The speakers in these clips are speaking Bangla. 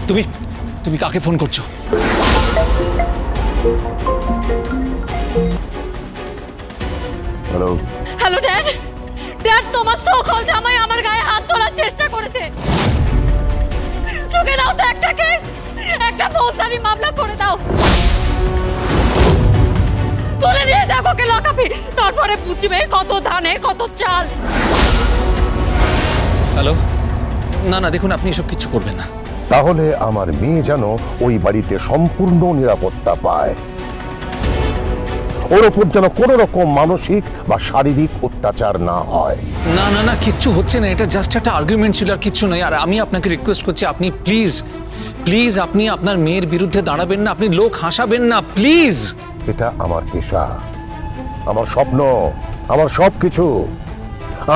তুমি তুমি কাকে ফোন করছো? হ্যালো। Hello dad. ড্যাড, তোমার সো-কল জামাই আমার গায়ে হাত তোলার চেষ্টা করেছে। রুকে দাও তো, একটা কেস, একটা ফৌজদারি মামলা করে দাও। ধরে নিয়ে যাবো ওকে লকআপে, তারপরে বুঝবে কত ধানে কত চাল। হ্যালো? না না, দেখুন আপনি এসব কিছু করবেন না। তাহলে আমার মেয়ে যেন ওই বাড়িতে সম্পূর্ণ নিরাপত্তা পায়, ওর ওপর যেন কোনো রকম মানসিক বা শারীরিক অত্যাচার না হয়। না না না, কিচ্ছু হচ্ছে না, এটা জাস্ট একটা আর্গুমেন্ট ছিল, আর কিচ্ছু নয়। আর আমি আপনাকে রিকোয়েস্ট করছি, আপনি প্লিজ প্লিজ আপনি আপনার মেয়ের বিরুদ্ধে দাঁড়াবেন না, আপনি লোক হাসাবেন না, প্লিজ। এটা আমার পেশা, আমার স্বপ্ন, আমার সবকিছু।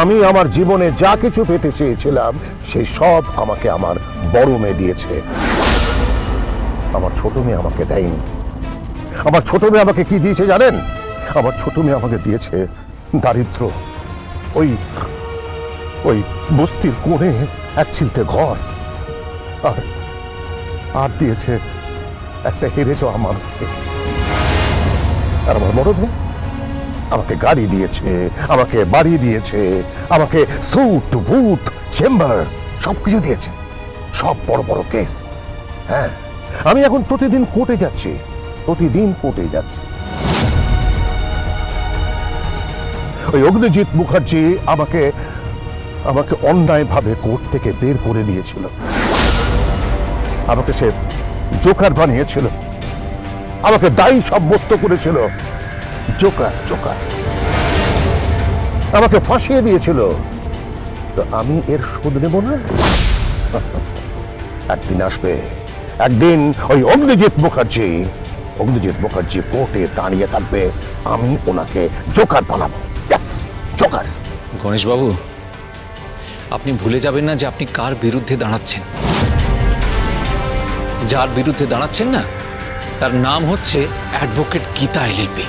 আমি আমার জীবনে যা কিছু পেতে চেয়েছিলাম সেই সব আমাকে আমার বড় মেয়ে দিয়েছে। আমার ছোট মেয়ে আমাকে দেয়নি। আমার ছোট মেয়ে আমাকে কি দিয়েছে জানেন? আমার ছোট মেয়ে আমাকে দিয়েছে দারিদ্র। ওই ওই বস্তির কোণে এক ছিলতে ঘর, আর আর দিয়েছে একটা হেরে যাওয়া মানুষকে। আর আমার বড় মেয়ে আমাকে গাড়ি দিয়েছে, আমাকে বাড়ি দিয়েছে, আমাকে স্যুট বুট চেম্বার সবকিছু দিয়েছে, সব বড় বড় কেস। হ্যাঁ, আমি এখন প্রতিদিন কোর্টে যাচ্ছি, প্রতিদিন কোর্টে যাচ্ছি। ওই অগ্নিজিৎ মুখার্জি আমাকে আমাকে অন্যায়ভাবে কোর্ট থেকে বের করে দিয়েছিল। আমাকে সে জোকার বানিয়েছিল, আমাকে দায়ী সাব্যস্ত করেছিল। জোকার জোকার আমাকে ফাঁসিয়ে দিয়েছিল। তো আমি এর শোধ নেব না? একদিন আসবে, একদিন ওই অগ্নিজিৎ মুখার্জি কোর্টে দাঁড়িয়ে থাকবে, আমি ওনাকে জোকার বানাবো। জোকার। গণেশ বাবু, আপনি ভুলে যাবেন না যে আপনি কার বিরুদ্ধে দাঁড়াচ্ছেন। যার বিরুদ্ধে দাঁড়াচ্ছেন না, তার নাম হচ্ছে অ্যাডভোকেট গীতা এলএলপি।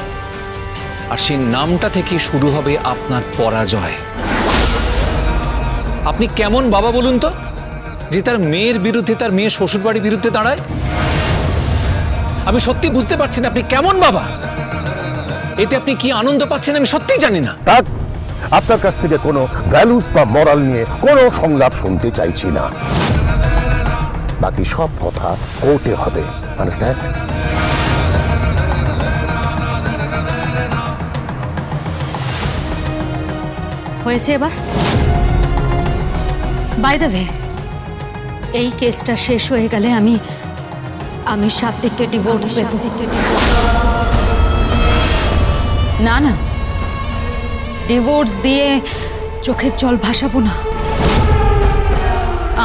আর সেই নামটা থেকে শুরু হবে আপনার পরাজয়। আপনি কেমন বাবা বলুন তো, যে তার মেয়ের বিরুদ্ধে, তার মেয়ের শ্বশুরবাড়ির বিরুদ্ধে দাঁড়ায়? আমি সত্যি বুঝতে পারছি না আপনি কেমন বাবা। এতে আপনি কি আনন্দ পাচ্ছেন আমি সত্যি জানি না। তার আপনার কাছ থেকে কোনো ভ্যালুস বা মরাল নিয়ে কোনো সংলাপ শুনতে চাইছি না। বাকি সব কথা কোর্টে হবে, আন্ডারস্ট্যান্ড? হয়েছে এবার? বাই দ্য ওয়ে, এই কেসটা শেষ হয়ে গেলে আমি সাত্বিককে ডিভোর্স দেব। না না, ডিভোর্স দিয়ে চোখের জল ভাসাবো না।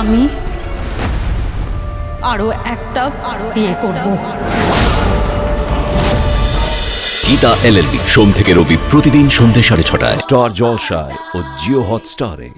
আমি আরো বিয়ে করব। গীতা এলএলবি সোম থেকে রবি প্রতিদিন সন্ধ্যে 6:30টায় স্টার জলসায় ও জিও হটস্টারে।